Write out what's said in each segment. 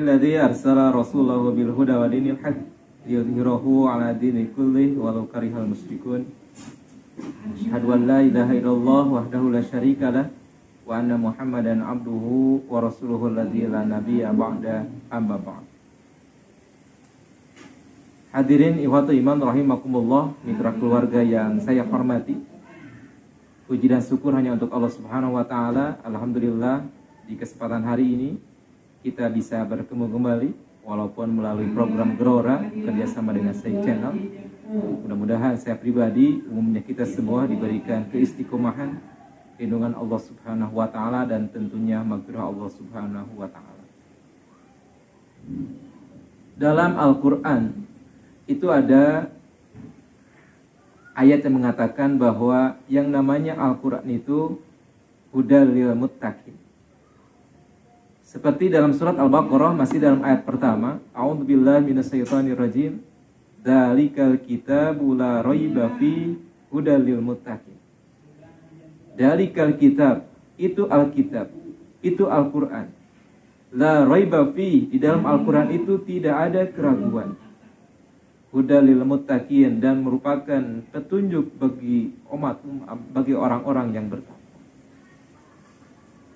Alhamdulillahilladzi arsala rasulahu bil huda wa dinil haq liyudhhirahu 'ala dini kullihi walau karihal musyrikun. Asyhadu an la ilaha illallah wahdahu la syarika lah wa anna Muhammadan abduhu wa rasuluhu alladzi la nabiyya ba'da amma ba'd. Hadirin ikhwatu iman rahimakumullah, mitra keluarga yang saya hormati. Puji dan syukur hanya untuk Allah Subhanahu wa taala. Alhamdulillah di kesempatan hari ini kita bisa bertemu kembali walaupun melalui program Gerora kerjasama dengan Say Channel. Mudah-mudahan saya pribadi, umumnya kita semua diberikan keistiqomahan, lindungan Allah Subhanahu wa taala dan tentunya maghfirah Allah Subhanahu wa taala. Dalam Al-Qur'an itu ada ayat yang mengatakan bahwa yang namanya Al-Qur'an itu hudal lil muttaqin. Seperti dalam surat Al-Baqarah masih dalam ayat pertama, a'udzubillahi minasyaitonir rajim, dzalikal kitabu la raiba fi hudal lil muttaqin. Dzalikal kitab, itu Alkitab, itu Al-Qur'an. La raiba fi, di dalam Al-Qur'an itu tidak ada keraguan. Hudal lil muttaqin, dan merupakan petunjuk bagi bagi orang-orang yang bertakwa.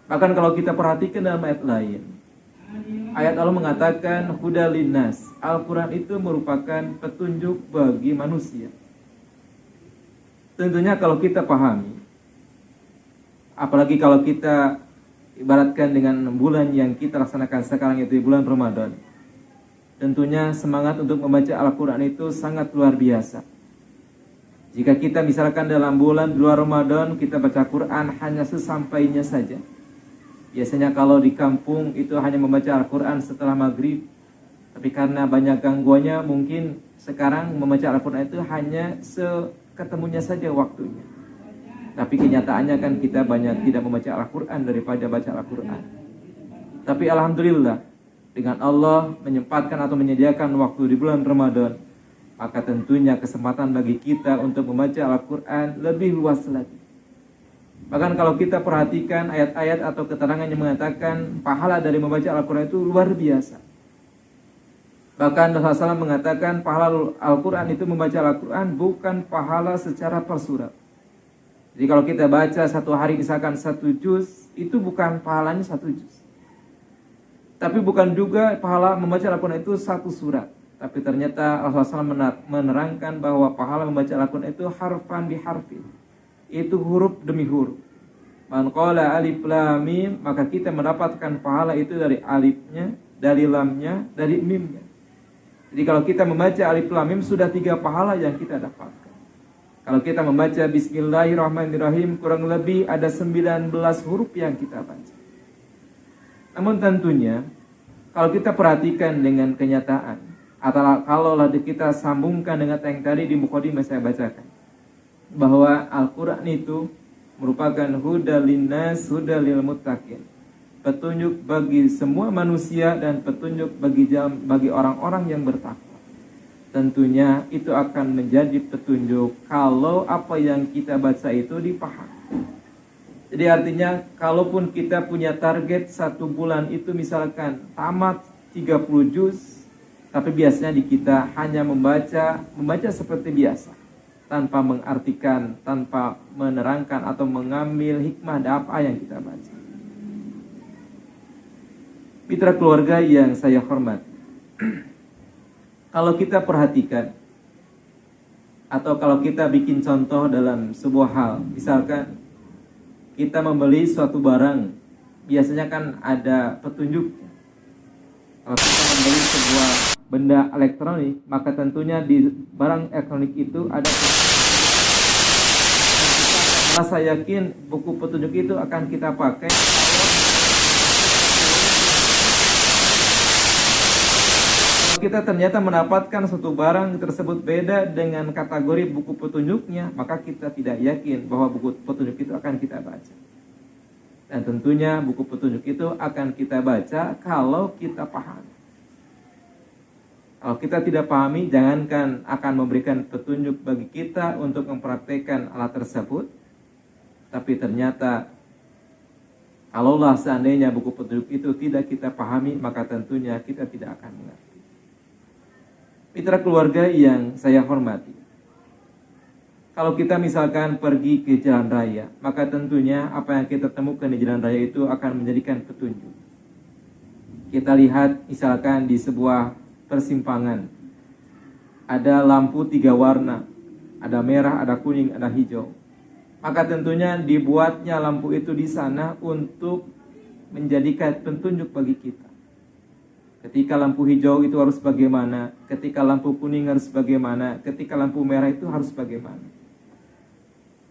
Bahkan kalau kita perhatikan dalam ayat lain, ayat Allah mengatakan hudal linnas. Al-Quran itu merupakan petunjuk bagi manusia. Tentunya kalau kita pahami, apalagi kalau kita ibaratkan dengan bulan yang kita laksanakan sekarang, yaitu bulan Ramadan, tentunya semangat untuk membaca Al-Quran itu sangat luar biasa. Jika kita misalkan dalam bulan Ramadan kita baca Quran hanya sesampainya saja. Biasanya kalau di kampung itu hanya membaca Al-Quran setelah maghrib. Tapi karena banyak gangguannya, mungkin sekarang membaca Al-Quran itu hanya seketemunya saja waktunya. Tapi kenyataannya kan kita banyak tidak membaca Al-Quran daripada baca Al-Quran. Tapi Alhamdulillah, dengan Allah menyempatkan atau menyediakan waktu di bulan Ramadan, maka tentunya kesempatan bagi kita untuk membaca Al-Quran lebih luas lagi. Bahkan kalau kita perhatikan ayat-ayat atau keterangan yang mengatakan pahala dari membaca Al-Quran itu luar biasa. Bahkan Rasulullah SAW mengatakan pahala Al-Quran itu membaca Al-Quran bukan pahala secara per surat. Jadi kalau kita baca satu hari misalkan 1 juz, itu bukan pahalanya 1 juz. Tapi bukan juga pahala membaca Al-Quran itu 1 surat. Tapi ternyata Rasulullah SAW menerangkan bahwa pahala membaca Al-Quran itu harfan bi harfin. Itu huruf demi huruf. Man qala alif lam mim, maka kita mendapatkan pahala itu dari alifnya, dari lamnya, dari mimnya. Jadi kalau kita membaca alif lam mim sudah 3 pahala yang kita dapatkan. Kalau kita membaca bismillahirrahmanirrahim kurang lebih ada 19 huruf yang kita baca. Namun tentunya kalau kita perhatikan dengan kenyataan, atau kalau kita sambungkan dengan yang tadi di mukadimah saya bacakan, bahwa Al-Quran itu merupakan hudal linnas, hudal lil muttaqin, petunjuk bagi semua manusia dan petunjuk bagi orang-orang yang bertakwa. Tentunya itu akan menjadi petunjuk kalau apa yang kita baca itu dipahami. Jadi artinya kalaupun kita punya target 1 bulan itu misalkan tamat 30 juz, tapi biasanya di kita hanya membaca seperti biasa, tanpa mengartikan, tanpa menerangkan atau mengambil hikmah dari apa yang kita baca. Mitra keluarga yang saya hormati, kalau kita perhatikan atau kalau kita bikin contoh dalam sebuah hal, misalkan kita membeli suatu barang, biasanya kan ada petunjuknya. Kalau kita membeli sebuah benda elektronik, maka tentunya di barang elektronik itu ada rasa yakin buku petunjuk itu akan kita pakai. Kalau kita ternyata mendapatkan suatu barang tersebut beda dengan kategori buku petunjuknya, maka kita tidak yakin bahwa buku petunjuk itu akan kita baca. Dan tentunya buku petunjuk itu akan kita baca kalau kita paham. Kalau kita tidak pahami, jangankan akan memberikan petunjuk bagi kita untuk mempraktekkan alat tersebut, tapi ternyata Kalaulah seandainya buku petunjuk itu tidak kita pahami, maka tentunya kita tidak akan mengerti. Mitra keluarga yang saya hormati, kalau kita misalkan pergi ke jalan raya, maka tentunya apa yang kita temukan di jalan raya itu akan menjadikan petunjuk. Kita lihat misalkan di sebuah persimpangan, ada lampu 3 warna, ada merah, ada kuning, ada hijau. Maka tentunya dibuatnya lampu itu di sana untuk menjadikan petunjuk bagi kita. Ketika lampu hijau itu harus bagaimana, ketika lampu kuning harus bagaimana, ketika lampu merah itu harus bagaimana.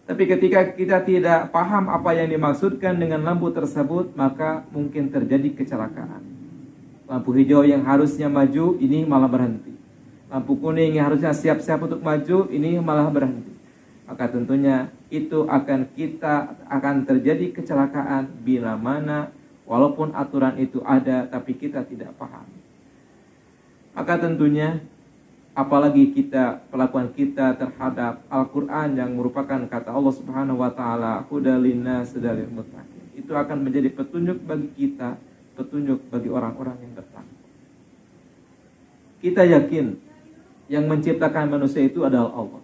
Tapi ketika kita tidak paham apa yang dimaksudkan dengan lampu tersebut, maka mungkin terjadi kecelakaan. Lampu hijau yang harusnya maju, ini malah berhenti. Lampu kuning yang harusnya siap-siap untuk maju, ini malah berhenti. Maka tentunya itu akan terjadi kecelakaan bila mana walaupun aturan itu ada tapi kita tidak paham. Maka tentunya apalagi perlakuan kita terhadap Al-Qur'an yang merupakan kata Allah Subhanahu wa taala, hudal linnas lil muttaqin. Itu akan menjadi petunjuk bagi kita, petunjuk bagi orang-orang yang bertakwa. Kita yakin yang menciptakan manusia itu adalah Allah.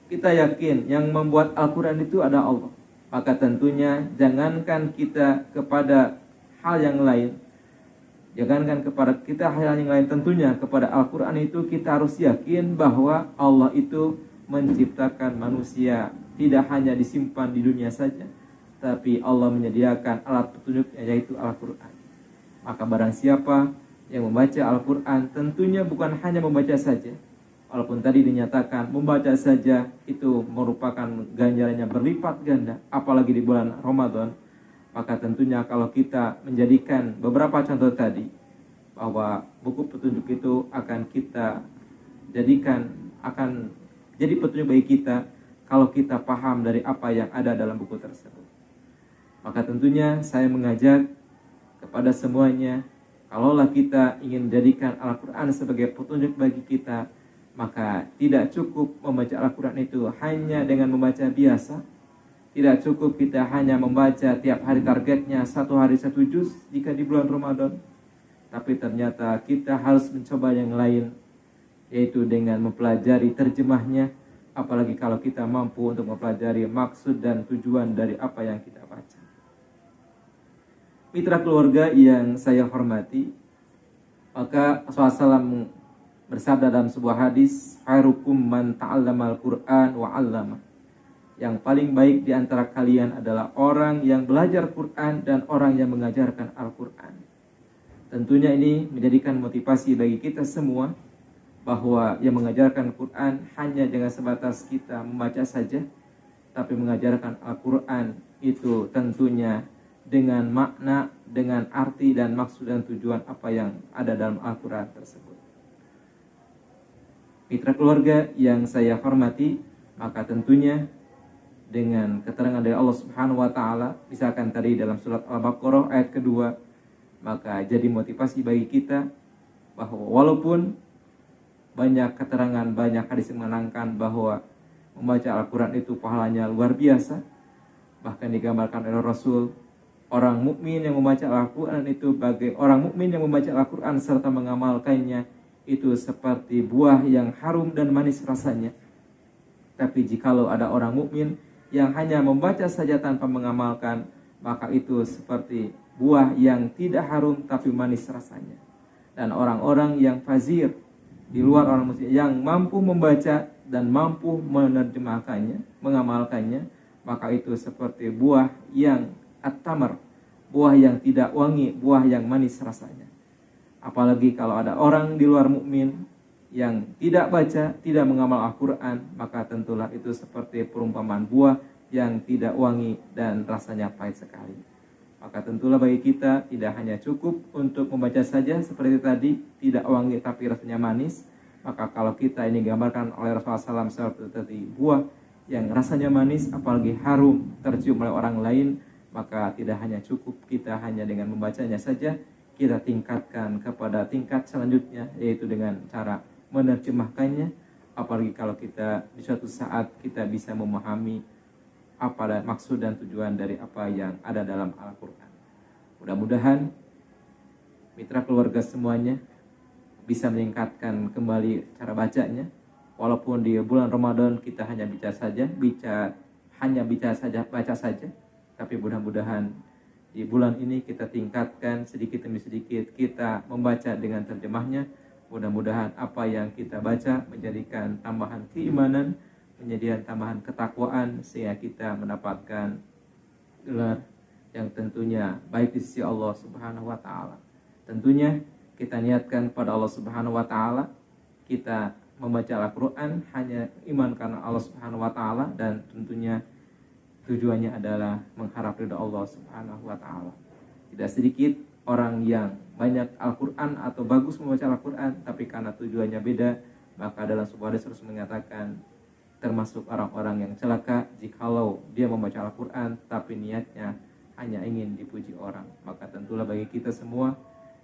Kita yakin yang membuat Al-Quran itu adalah Allah. Maka tentunya jangankan kita kepada hal yang lain, jangankan kepada kita hal yang lain, tentunya kepada Al-Quran itu kita harus yakin bahwa Allah itu menciptakan manusia tidak hanya disimpan di dunia saja, tapi Allah menyediakan alat petunjuknya, yaitu Al-Quran. Maka barang siapa yang membaca Al-Quran, tentunya bukan hanya membaca saja. Walaupun tadi dinyatakan membaca saja itu merupakan ganjarannya berlipat ganda, apalagi di bulan Ramadan. Maka tentunya kalau kita menjadikan beberapa contoh tadi, bahwa buku petunjuk itu akan kita jadikan, akan jadi petunjuk bagi kita kalau kita paham dari apa yang ada dalam buku tersebut. Maka tentunya saya mengajak kepada semuanya, kalaulah kita ingin menjadikan Al-Quran sebagai petunjuk bagi kita, maka tidak cukup membaca Al-Quran itu hanya dengan membaca biasa. Tidak cukup kita hanya membaca tiap hari, targetnya 1 hari 1 juz jika di bulan Ramadan. Tapi ternyata kita harus mencoba yang lain, yaitu dengan mempelajari terjemahnya. Apalagi kalau kita mampu untuk mempelajari maksud dan tujuan dari apa yang kita baca. Mitra keluarga yang saya hormati, maka Rasulullah SAW bersabda dalam sebuah hadis, khairukum man ta'allamal Qur'an wa 'allama. Yang paling baik di antara kalian adalah orang yang belajar Quran dan orang yang mengajarkan Al-Quran. Tentunya ini menjadikan motivasi bagi kita semua, bahwa yang mengajarkan Quran hanya dengan sebatas kita membaca saja, tapi mengajarkan Al-Quran itu tentunya dengan makna, dengan arti dan maksud dan tujuan apa yang ada dalam Al-Quran tersebut. Mitra keluarga yang saya hormati, maka tentunya dengan keterangan dari Allah Subhanahu wa taala, misalkan tadi dalam surat Al-Baqarah ayat kedua, maka jadi motivasi bagi kita bahwa walaupun banyak keterangan, banyak hadis yang menerangkan bahwa membaca Al-Quran itu pahalanya luar biasa. Bahkan digambarkan oleh Rasul, orang mukmin yang membaca Al-Quran itu bagi orang mukmin yang membaca Al-Quran serta mengamalkannya itu seperti buah yang harum dan manis rasanya. Tapi jikalau ada orang mukmin yang hanya membaca saja tanpa mengamalkan, maka itu seperti buah yang tidak harum tapi manis rasanya. Dan orang-orang yang fazir di luar orang muslim yang mampu membaca dan mampu menerjemahkannya, mengamalkannya, maka itu seperti buah yang at-tamar, buah yang tidak wangi, buah yang manis rasanya. Apalagi kalau ada orang di luar mukmin yang tidak baca, tidak mengamal Al-Quran, maka tentulah itu seperti perumpamaan buah yang tidak wangi dan rasanya pahit sekali. Maka tentulah bagi kita tidak hanya cukup untuk membaca saja seperti tadi, tidak wangi tapi rasanya manis. Maka kalau kita ini gambarkan oleh Rasulullah SAW seperti buah yang rasanya manis, apalagi harum tercium oleh orang lain, maka tidak hanya cukup kita hanya dengan membacanya saja, kita tingkatkan kepada tingkat selanjutnya, yaitu dengan cara menerjemahkannya. Apalagi kalau kita di suatu saat kita bisa memahami apa maksud dan tujuan dari apa yang ada dalam Al-Quran. Mudah-mudahan mitra keluarga semuanya bisa meningkatkan kembali cara bacanya. Walaupun di bulan Ramadan kita hanya baca saja, tapi mudah-mudahan di bulan ini kita tingkatkan sedikit demi sedikit, kita membaca dengan terjemahnya. Mudah-mudahan apa yang kita baca menjadikan tambahan keimanan, menjadikan tambahan ketakwaan, sehingga kita mendapatkan gelar yang tentunya baik di sisi Allah Subhanahu wa taala. Tentunya kita niatkan pada Allah Subhanahu wa taala, kita membaca Al-Qur'an hanya iman karena Allah Subhanahu wa taala, dan tentunya tujuannya adalah mengharap ridha Allah Subhanahu wa taala. Tidak sedikit orang yang banyak Al-Qur'an atau bagus membaca Al-Qur'an, tapi karena tujuannya beda, maka dalam sebuah hadis Rasul mengatakan termasuk orang-orang yang celaka jikalau dia membaca Al-Qur'an tapi niatnya hanya ingin dipuji orang. Maka tentulah bagi kita semua,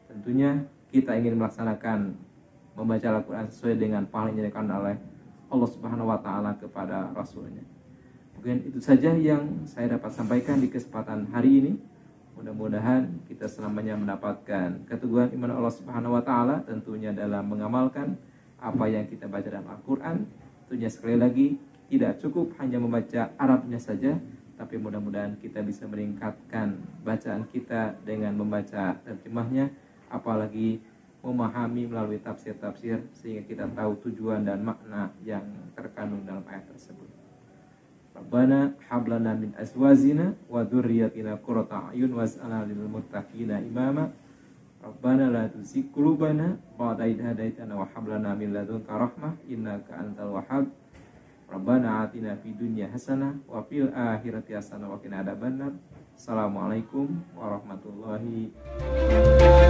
tentunya kita ingin melaksanakan membaca Al-Quran sesuai dengan pahala yang diberikan oleh Allah Subhanahu wa taala kepada Rasulnya. Mungkin itu saja yang saya dapat sampaikan di kesempatan hari ini. Mudah-mudahan kita selamanya mendapatkan keteguhan iman Allah Subhanahu wa taala, tentunya dalam mengamalkan apa yang kita baca dalam Al-Quran. Tentunya sekali lagi tidak cukup hanya membaca Arabnya saja, tapi mudah-mudahan kita bisa meningkatkan bacaan kita dengan membaca terjemahnya, apalagi memahami melalui tafsir-tafsir, sehingga kita tahu tujuan dan makna yang terkandung dalam ayat tersebut. Rabbana hablana min azwajina wa dzurriyyatina qurrata a'yun waj'alna lil muttaqina imama. Rabbana la tuzigh qulubana ba'da idh hadaitana wa hab lana min ladunka rahmah innaka antal wahhab. Rabbana atina fid dunya hasanah wa fil akhirati hasanah wa qina adzabannar. Assalamualaikum warahmatullahi wabarakatuh.